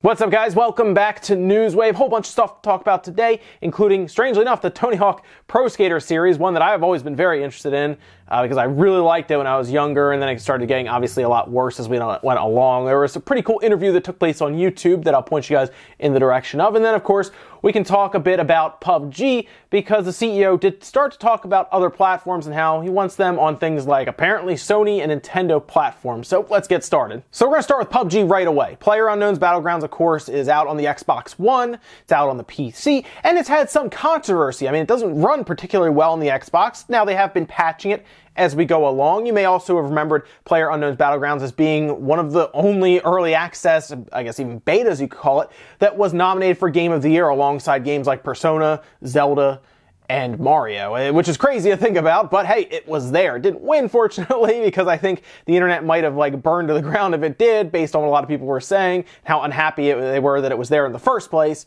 What's up, guys? Welcome back to Newswave. Whole bunch of stuff to talk about today, including, strangely enough, the Tony Hawk Pro Skater series, one that I've always been very interested in because I really liked it when I was younger, and then it started getting obviously a lot worse as we went along. There was a pretty cool interview that took place on YouTube that I'll point you guys in the direction of, and then, of course, we can talk a bit about PUBG because the CEO did start to talk about other platforms and how he wants them on things like apparently Sony and Nintendo platforms. So let's get started. So we're going to start with PUBG right away. PlayerUnknown's Battlegrounds, of course, is out on the Xbox One, it's out on the PC, and it's had some controversy. I mean, it doesn't run particularly well on the Xbox. Now, they have been patching it as we go along. You may also have remembered PlayerUnknown's Battlegrounds as being one of the only early access, I guess even betas you could call it, that was nominated for Game of the Year alongside games like Persona, Zelda, and Mario, which is crazy to think about, but hey, it was there. It didn't win, fortunately, because I think the internet might have burned to the ground if it did, based on what a lot of people were saying, how unhappy they were that it was there in the first place.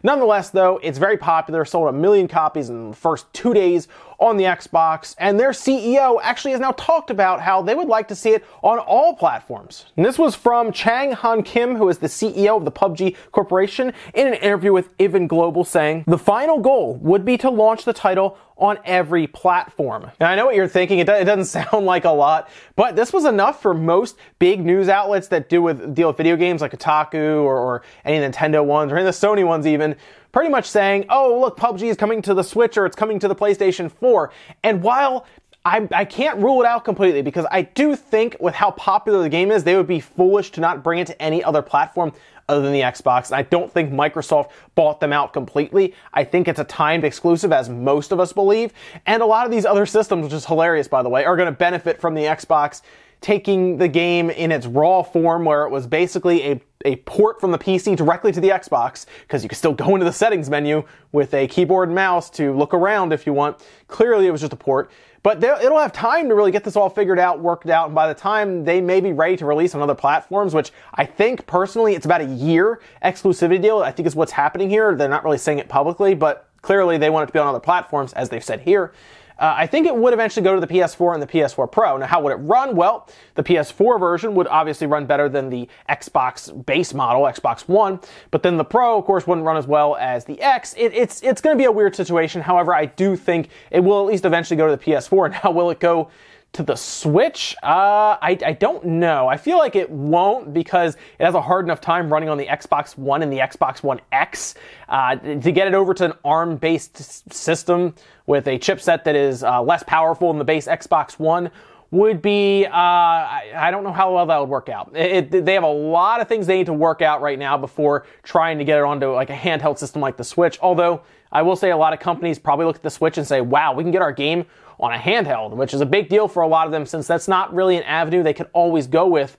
Nonetheless, though, it's very popular, sold 1 million copies in the first 2 days on the Xbox, and their CEO actually has now talked about how they would like to see it on all platforms. And this was from Chang Han Kim, who is the CEO of the PUBG Corporation, in an interview with Even Global, saying, "The final goal would be to launch the title on every platform." And I know what you're thinking, it doesn't sound like a lot, but this was enough for most big news outlets that deal with video games like Kotaku or any Nintendo ones or any of the Sony ones even, pretty much saying, oh, look, PUBG is coming to the Switch or it's coming to the PlayStation 4. And while I can't rule it out completely, because I do think with how popular the game is, they would be foolish to not bring it to any other platform other than the Xbox. And I don't think Microsoft bought them out completely. I think it's a timed exclusive, as most of us believe. And a lot of these other systems, which is hilarious, by the way, are going to benefit from the Xbox taking the game in its raw form, where it was basically a port from the PC directly to the Xbox, because you can still go into the settings menu with a keyboard and mouse to look around if you want. Clearly, it was just a port. But it'll have time to really get this all figured out, worked out, and by the time they may be ready to release on other platforms, which I think, personally, it's about a year exclusivity deal, I think is what's happening here. They're not really saying it publicly, but clearly they want it to be on other platforms, as they've said here. I think it would eventually go to the PS4 and the PS4 Pro. Now, how would it run? Well, the PS4 version would obviously run better than the Xbox base model, Xbox One, but then the Pro, of course, wouldn't run as well as the X. It's going to be a weird situation. However, I do think it will at least eventually go to the PS4. Now, will it go to the Switch? I don't know. I feel like it won't, because it has a hard enough time running on the Xbox One and the Xbox One X. To get it over to an ARM-based system with a chipset that is less powerful than the base Xbox One would be, I don't know how well that would work out. They have a lot of things they need to work out right now before trying to get it onto like a handheld system like the Switch. Although, I will say a lot of companies probably look at the Switch and say, wow, we can get our game on a handheld, which is a big deal for a lot of them, since that's not really an avenue they could always go with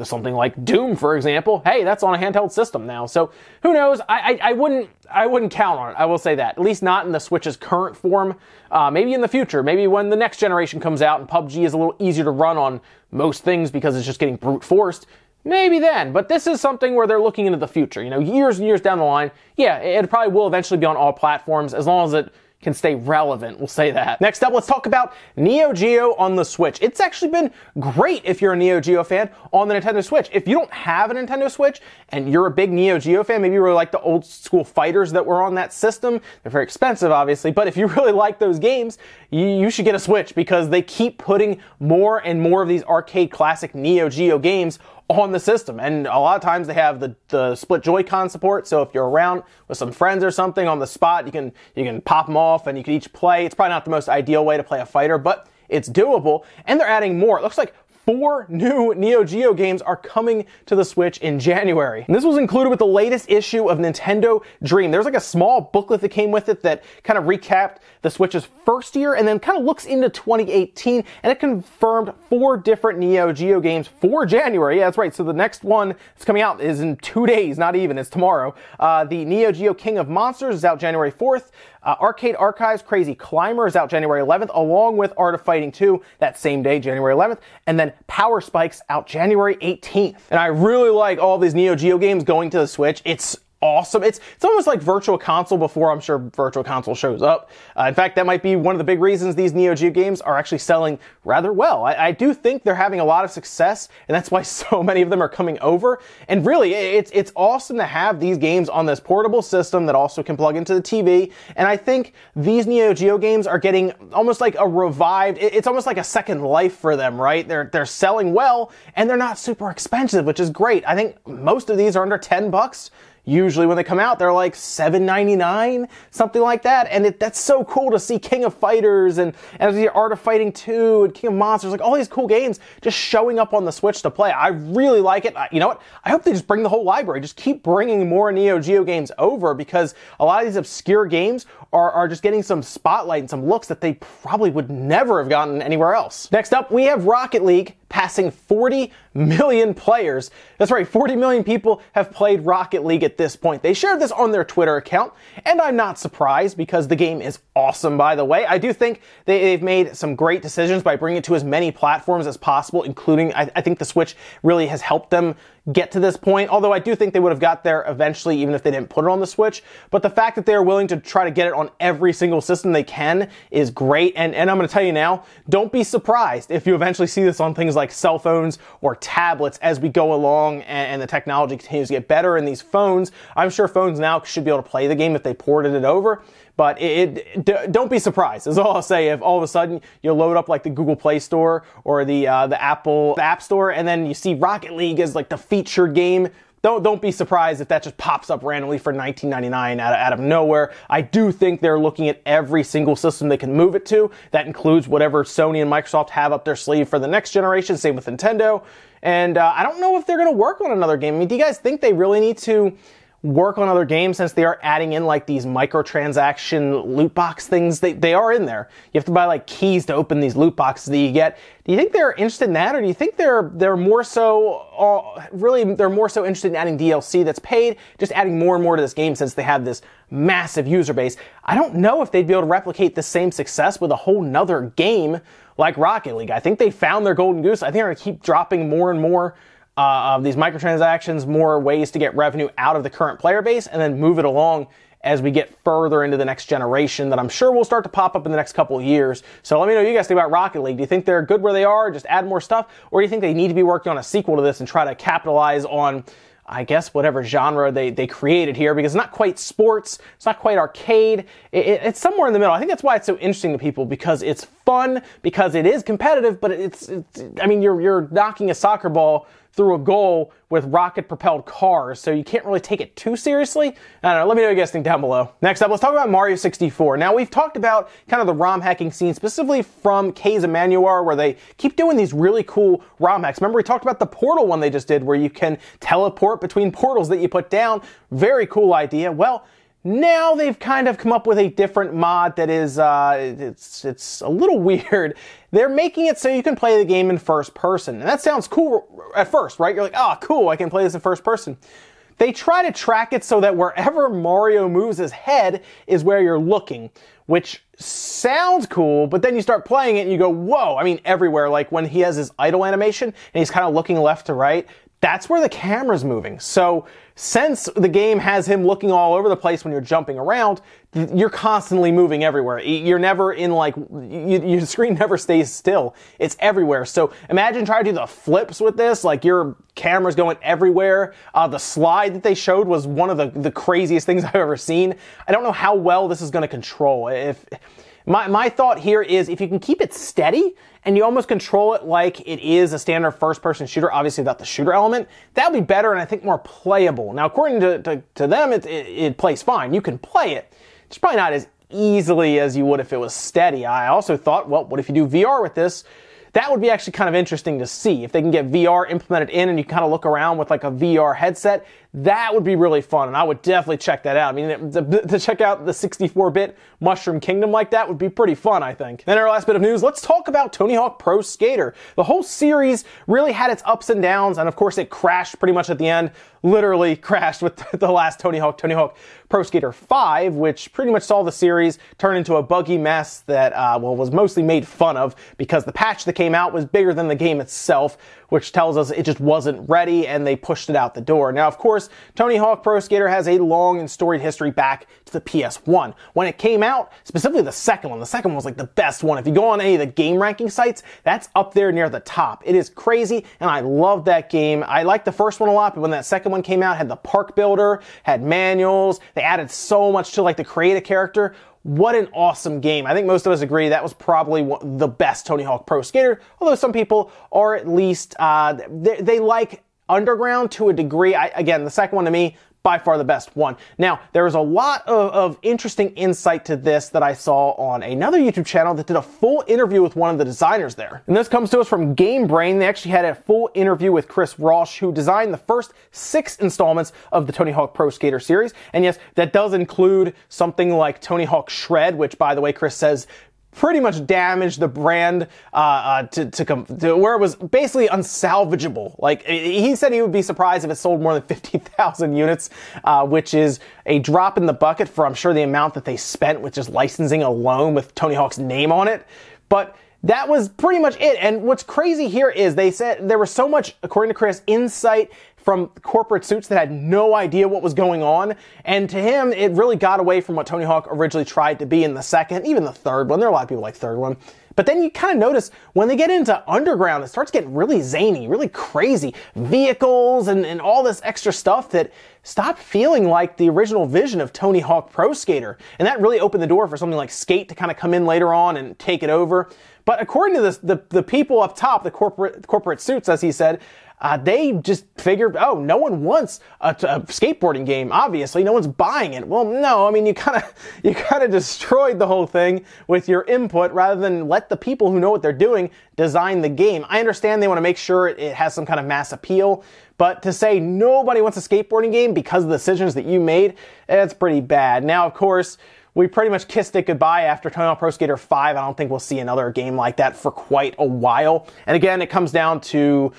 something like Doom, for example. Hey, that's on a handheld system now. So who knows? I wouldn't count on it. I will say that. At least not in the Switch's current form. Maybe in the future. Maybe when the next generation comes out and PUBG is a little easier to run on most things because it's just getting brute forced. Maybe then, but this is something where they're looking into the future. You know, years and years down the line, yeah, it probably will eventually be on all platforms, as long as it can stay relevant, we'll say that. Next up, let's talk about Neo Geo on the Switch. It's actually been great if you're a Neo Geo fan on the Nintendo Switch. If you don't have a Nintendo Switch and you're a big Neo Geo fan, maybe you really like the old school fighters that were on that system. They're very expensive, obviously, but if you really like those games, you should get a Switch, because they keep putting more and more of these arcade classic Neo Geo games on the system. And a lot of times they have the split Joy-Con support, so if you're around with some friends or something on the spot, you can pop them off and you can each play. It's probably not the most ideal way to play a fighter, but it's doable. And they're adding more. It looks like 4 new Neo Geo games are coming to the Switch in January. And this was included with the latest issue of Nintendo Dream. There's like a small booklet that came with it that kind of recapped the Switch's first year and then kind of looks into 2018, and it confirmed 4 different Neo Geo games for January. Yeah, that's right. So the next one that's coming out is in 2 days, not even, it's tomorrow. The Neo Geo King of Monsters is out January 4th. Arcade Archives Crazy Climber is out January 11th, along with Art of Fighting 2 that same day, January 11th, and then Power Spikes out January 18th. And I really like all these Neo Geo games going to the Switch. It's awesome. It's almost like Virtual Console before I'm sure Virtual Console shows up. In fact, that might be one of the big reasons these Neo Geo games are actually selling rather well. I do think they're having a lot of success, and that's why so many of them are coming over. And really, it's awesome to have these games on this portable system that also can plug into the TV. And I think these Neo Geo games are getting almost like a revived, it's almost like a second life for them, right? They're selling well, and they're not super expensive, which is great. I think most of these are under $10. Usually when they come out, they're like $7.99, something like that. And that's so cool to see King of Fighters and the Art of Fighting 2 and King of Monsters, like all these cool games just showing up on the Switch to play. I really like it. You know what? I hope they just bring the whole library. Just keep bringing more Neo Geo games over, because a lot of these obscure games are just getting some spotlight and some looks that they probably would never have gotten anywhere else. Next up, we have Rocket League passing 40 million players. That's right, 40 million people have played Rocket League at this point. They shared this on their Twitter account, and I'm not surprised because the game is awesome, by the way. I do think they've made some great decisions by bringing it to as many platforms as possible, including, I think the Switch really has helped them get to this point, although I do think they would have got there eventually even if they didn't put it on the Switch. But the fact that they're willing to try to get it on every single system they can is great. And I'm going to tell you now, don't be surprised if you eventually see this on things like cell phones or tablets as we go along and the technology continues to get better in these phones. I'm sure phones now should be able to play the game if they ported it over. But don't be surprised, is all I'll say, if all of a sudden you load up like the Google Play Store or the Apple App Store, and then you see Rocket League as like the featured game. Don't be surprised if that just pops up randomly for $19.99 out of nowhere. I do think they're looking at every single system they can move it to. That includes whatever Sony and Microsoft have up their sleeve for the next generation, same with Nintendo. And I don't know if they're going to work on another game. I mean, do you guys think they really need to work on other games, since they are adding in like these microtransaction loot box things? They are in there. You have to buy like keys to open these loot boxes that you get. Do you think they're interested in that, or do you think they're more so they're more so interested in adding DLC that's paid, just adding more and more to this game since they have this massive user base? I don't know if they'd be able to replicate the same success with a whole nother game like Rocket League. I think they found their golden goose. I think they're going to keep dropping more and more of these microtransactions, more ways to get revenue out of the current player base, and then move it along as we get further into the next generation that I'm sure will start to pop up in the next couple of years. So let me know what you guys think about Rocket League. Do you think they're good where they are, just add more stuff? Or do you think they need to be working on a sequel to this and try to capitalize on, I guess, whatever genre they created here? Because it's not quite sports, it's not quite arcade, it's somewhere in the middle. I think that's why it's so interesting to people, because it's fun, because it is competitive, but I mean, you're knocking a soccer ball through a goal with rocket-propelled cars, so you can't really take it too seriously. I don't know, let me know what you guys think down below. Next up, let's talk about Mario 64. Now, we've talked about kind of the ROM hacking scene, specifically from K's and Manuar, where they keep doing these really cool ROM hacks. Remember, we talked about the Portal one they just did, where you can teleport between portals that you put down. Very cool idea. Well, now they've kind of come up with a different mod that is, it's a little weird. They're making it so you can play the game in first person. And that sounds cool at first, right? You're like, oh, cool, I can play this in first person. They try to track it so that wherever Mario moves his head is where you're looking, which sounds cool, but then you start playing it and you go, whoa, I mean, everywhere. Like when he has his idle animation and he's kind of looking left to right, that's where the camera's moving. So since the game has him looking all over the place when you're jumping around, you're constantly moving everywhere. You're never in like, your screen never stays still. It's everywhere. So imagine trying to do the flips with this, like your camera's going everywhere. The slide that they showed was one of the craziest things I've ever seen. I don't know how well this is going to control. My thought here is if you can keep it steady and you almost control it like it is a standard first-person shooter, obviously without the shooter element, that would be better and I think more playable. Now, according to them, it plays fine. You can play it. It's probably not as easily as you would if it was steady. I also thought, well, what if you do VR with this? That would be actually kind of interesting to see. If they can get VR implemented in and you kind of look around with like a VR headset, that would be really fun, and I would definitely check that out. I mean, to check out the 64-bit Mushroom Kingdom like that would be pretty fun, I think. Then our last bit of news, let's talk about Tony Hawk Pro Skater. The whole series really had its ups and downs, and of course it crashed pretty much at the end. Literally crashed with the last Tony Hawk Pro Skater 5, which pretty much saw the series turn into a buggy mess that, was mostly made fun of because the patch that came out was bigger than the game itself, which tells us it just wasn't ready and they pushed it out the door. Now, of course, Tony Hawk Pro Skater has a long and storied history back to the PS1. When it came out, specifically the second one was like the best one. If you go on any of the game ranking sites, that's up there near the top. It is crazy, and I love that game. I liked the first one a lot, but when that second one came out, it had the park builder, had manuals, they added so much to like to create a character. What an awesome game. I think most of us agree that was probably the best Tony Hawk Pro Skater, although some people are at least, they like Underground to a degree. Again, the second one to me, by far the best one. Now, there was a lot of interesting insight to this that I saw on another YouTube channel that did a full interview with one of the designers there. And this comes to us from Game Brain. They actually had a full interview with Chris Roche, who designed the first 6 installments of the Tony Hawk Pro Skater series. And yes, that does include something like Tony Hawk Shred, which, by the way, Chris says pretty much damaged the brand to where it was basically unsalvageable. Like, he said he would be surprised if it sold more than 50,000 units, which is a drop in the bucket for, I'm sure, the amount that they spent with just licensing alone with Tony Hawk's name on it. But that was pretty much it. And what's crazy here is they said there was so much, according to Chris, insight from corporate suits that had no idea what was going on. And to him, it really got away from what Tony Hawk originally tried to be in the second, even the third one. There are a lot of people like third one. But then you kind of notice when they get into Underground, it starts getting really zany, really crazy. Vehicles and all this extra stuff that stopped feeling like the original vision of Tony Hawk Pro Skater. And that really opened the door for something like Skate to kind of come in later on and take it over. But according to this, the people up top, the corporate suits, as he said, they just figured, oh, no one wants a skateboarding game. Obviously, no one's buying it. Well, no, I mean, you kind of destroyed the whole thing with your input rather than let the people who know what they're doing design the game. I understand they want to make sure it has some kind of mass appeal, but to say nobody wants a skateboarding game because of the decisions that you made, it's pretty bad. Now, of course, we pretty much kissed it goodbye after Tony Hawk Pro Skater 5. I don't think we'll see another game like that for quite a while. And again, it comes down to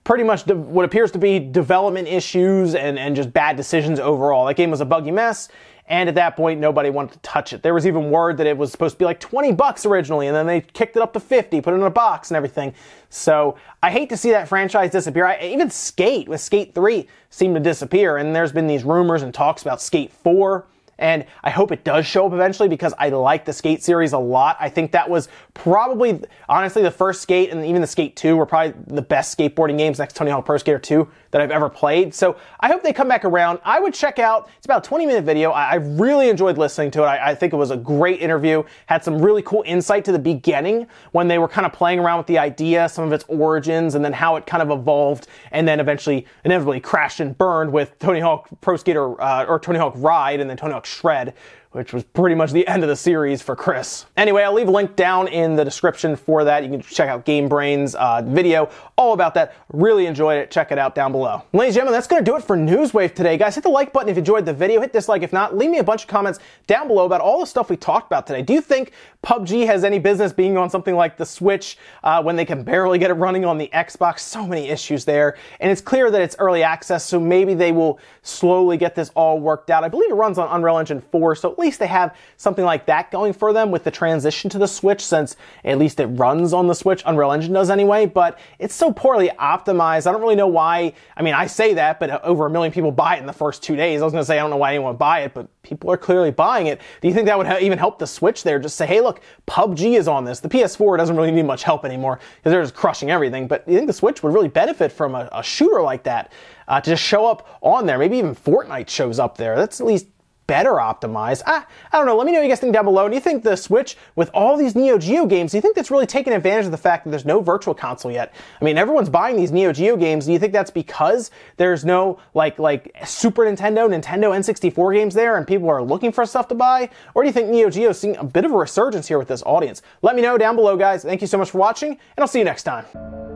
pretty much what appears to be development issues and just bad decisions overall. That game was a buggy mess, and at that point, nobody wanted to touch it. There was even word that it was supposed to be like $20 originally, and then they kicked it up to 50, put it in a box and everything. So I hate to see that franchise disappear. Even Skate, with Skate 3, seemed to disappear, and there's been these rumors and talks about Skate 4. And I hope it does show up eventually because I like the Skate series a lot. I think that was probably, honestly, the first Skate and even the Skate 2 were probably the best skateboarding games next to Tony Hawk Pro Skater 2 that I've ever played. So I hope they come back around. I would check out, it's about a 20-minute video. I really enjoyed listening to it. I think it was a great interview. Had some really cool insight to the beginning when they were kind of playing around with the idea, some of its origins, and then how it kind of evolved and then eventually, inevitably crashed and burned with Tony Hawk Pro Skater, or Tony Hawk Ride and then Tony Hawk Shred, which was pretty much the end of the series for Chris. Anyway, I'll leave a link down in the description for that. You can check out Game Brain's video all about that. Really enjoyed it. Check it out down below. Ladies and gentlemen, that's going to do it for Newswave today. Guys, hit the like button if you enjoyed the video. Hit dislike if not. Leave me a bunch of comments down below about all the stuff we talked about today. Do you think PUBG has any business being on something like the Switch when they can barely get it running on the Xbox? So many issues there. And it's clear that it's early access, so maybe they will slowly get this all worked out. I believe it runs on Unreal Engine 4, so at least they have something like that going for them with the transition to the Switch, since at least it runs on the Switch. Unreal Engine does anyway, but it's so poorly optimized. I don't really know why. I mean, I say that, but over 1 million people buy it in the first 2 days. I was going to say, I don't know why anyone would buy it, but people are clearly buying it. Do you think that would even help the Switch there? Just say, hey, look, PUBG is on this. The PS4 doesn't really need much help anymore because they're just crushing everything. But do you think the Switch would really benefit from a shooter like that to just show up on there? Maybe even Fortnite shows up there. That's at least better optimized. I don't know. Let me know what you guys think down below. Do you think the Switch, with all these Neo Geo games, do you think that's really taken advantage of the fact that there's no virtual console yet? I mean, everyone's buying these Neo Geo games. Do you think that's because there's no like Super Nintendo, Nintendo N64 games there and people are looking for stuff to buy? Or do you think Neo Geo is seeing a bit of a resurgence here with this audience? Let me know down below, guys. Thank you so much for watching, and I'll see you next time.